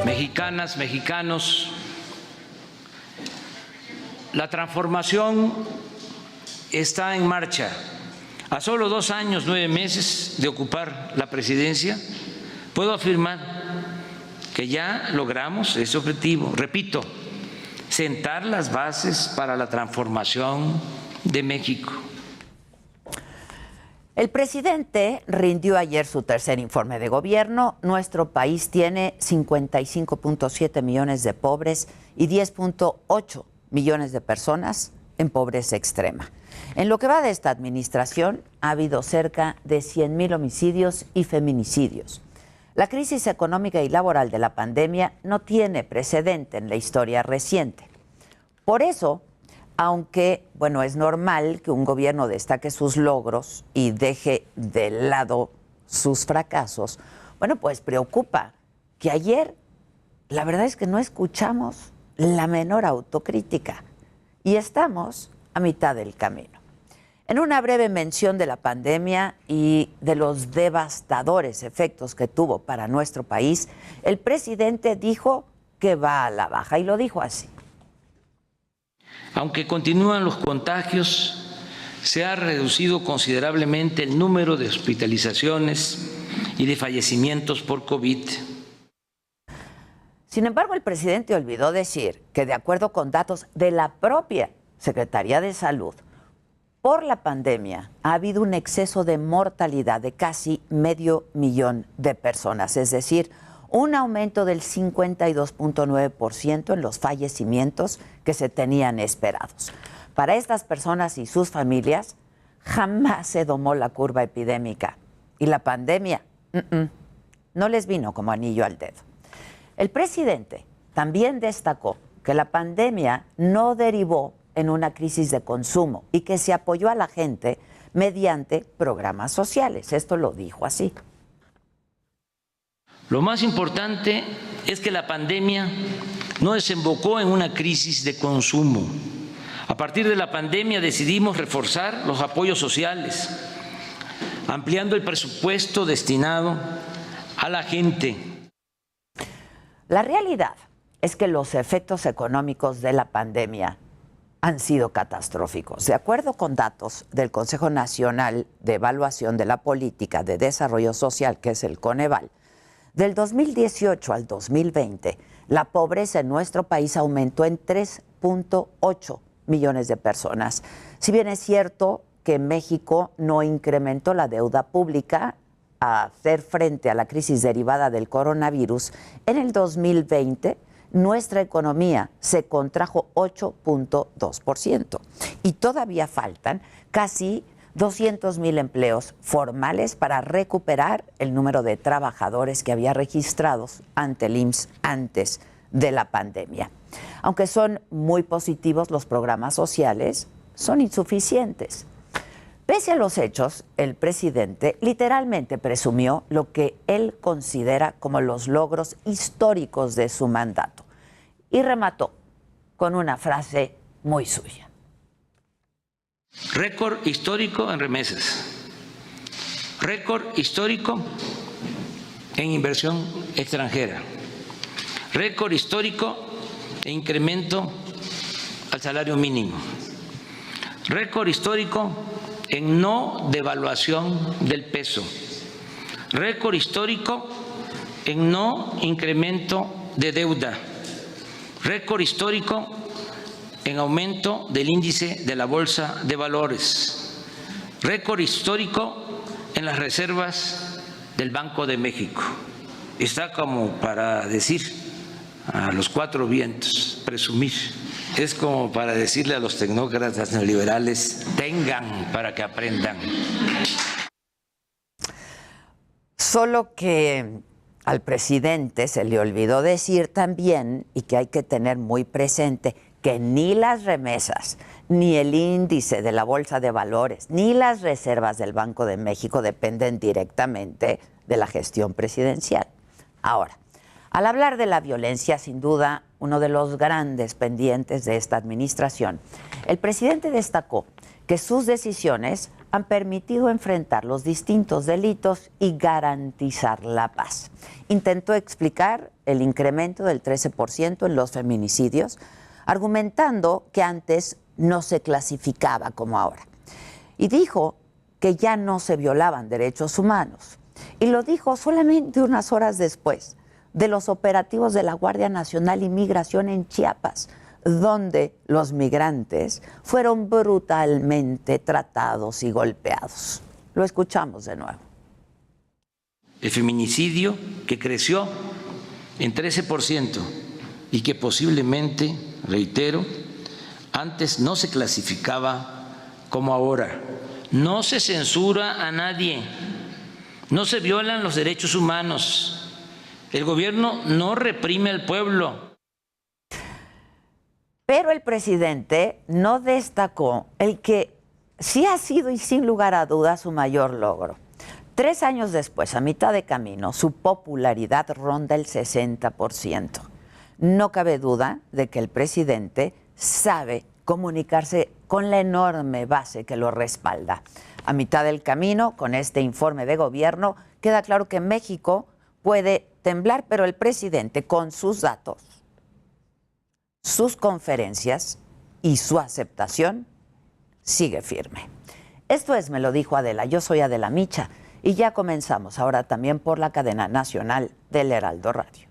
mexicanas, mexicanos, la transformación está en marcha. A solo 2 años, 9 meses de ocupar la presidencia, puedo afirmar que ya logramos ese objetivo. Repito, sentar las bases para la transformación de México. El presidente rindió ayer su tercer informe de gobierno. Nuestro país tiene 55.7 millones de pobres y 10.8 millones de personas en pobreza extrema. En lo que va de esta administración, ha habido cerca de 100,000 homicidios y feminicidios. La crisis económica y laboral de la pandemia no tiene precedente en la historia reciente. Por eso, aunque, bueno, es normal que un gobierno destaque sus logros y deje de lado sus fracasos, bueno, pues preocupa que ayer, la verdad es que no escuchamos la menor autocrítica y estamos a mitad del camino. En una breve mención de la pandemia y de los devastadores efectos que tuvo para nuestro país, el presidente dijo que va a la baja y lo dijo así. Aunque continúan los contagios, se ha reducido considerablemente el número de hospitalizaciones y de fallecimientos por COVID. Sin embargo, el presidente olvidó decir que, de acuerdo con datos de la propia Secretaría de Salud, por la pandemia ha habido un exceso de mortalidad de casi 500,000 de personas, es decir, un aumento del 52.9% en los fallecimientos que se tenían esperados. Para estas personas y sus familias, jamás se domó la curva epidémica y la pandemia no les vino como anillo al dedo. El presidente también destacó que la pandemia no derivó en una crisis de consumo y que se apoyó a la gente mediante programas sociales. Esto lo dijo así. Lo más importante es que la pandemia no desembocó en una crisis de consumo. A partir de la pandemia decidimos reforzar los apoyos sociales, ampliando el presupuesto destinado a la gente. La realidad es que los efectos económicos de la pandemia han sido catastróficos. De acuerdo con datos del Consejo Nacional de Evaluación de la Política de Desarrollo Social, que es el Coneval, del 2018 al 2020, la pobreza en nuestro país aumentó en 3.8 millones de personas. Si bien es cierto que México no incrementó la deuda pública a hacer frente a la crisis derivada del coronavirus, en el 2020 nuestra economía se contrajo 8.2% y todavía faltan casi 200,000 empleos formales para recuperar el número de trabajadores que había registrados ante el IMSS antes de la pandemia. Aunque son muy positivos los programas sociales, son insuficientes. Pese a los hechos, el presidente literalmente presumió lo que él considera como los logros históricos de su mandato y remató con una frase muy suya. Récord histórico en remesas, récord histórico en inversión extranjera, récord histórico en incremento al salario mínimo, récord histórico en no devaluación del peso, récord histórico en no incremento de deuda, récord histórico en aumento del índice de la Bolsa de Valores, récord histórico en las reservas del Banco de México. Está como para decir a los 4 vientos, presumir. Es como para decirle a los tecnócratas neoliberales, tengan para que aprendan. Solo que al presidente se le olvidó decir también, y que hay que tener muy presente, que ni las remesas, ni el índice de la Bolsa de Valores, ni las reservas del Banco de México dependen directamente de la gestión presidencial. Ahora, al hablar de la violencia, sin duda, uno de los grandes pendientes de esta administración, el presidente destacó que sus decisiones han permitido enfrentar los distintos delitos y garantizar la paz. Intentó explicar el incremento del 13% en los feminicidios, argumentando que antes no se clasificaba como ahora. Y dijo que ya no se violaban derechos humanos. Y lo dijo solamente unas horas después de los operativos de la Guardia Nacional y Migración en Chiapas, donde los migrantes fueron brutalmente tratados y golpeados. Lo escuchamos de nuevo. El feminicidio que creció en 13% y que posiblemente, reitero, antes no se clasificaba como ahora. No se censura a nadie, no se violan los derechos humanos. El gobierno no reprime al pueblo. Pero el presidente no destacó el que sí ha sido y sin lugar a dudas su mayor logro. 3 años después, a mitad de camino, su popularidad ronda el 60%. No cabe duda de que el presidente sabe comunicarse con la enorme base que lo respalda. A mitad del camino, con este informe de gobierno, queda claro que México puede temblar, pero el presidente, con sus datos, sus conferencias y su aceptación, sigue firme. Esto es Me lo dijo Adela. Yo soy Adela Micha y ya comenzamos ahora también por la cadena nacional del Heraldo Radio.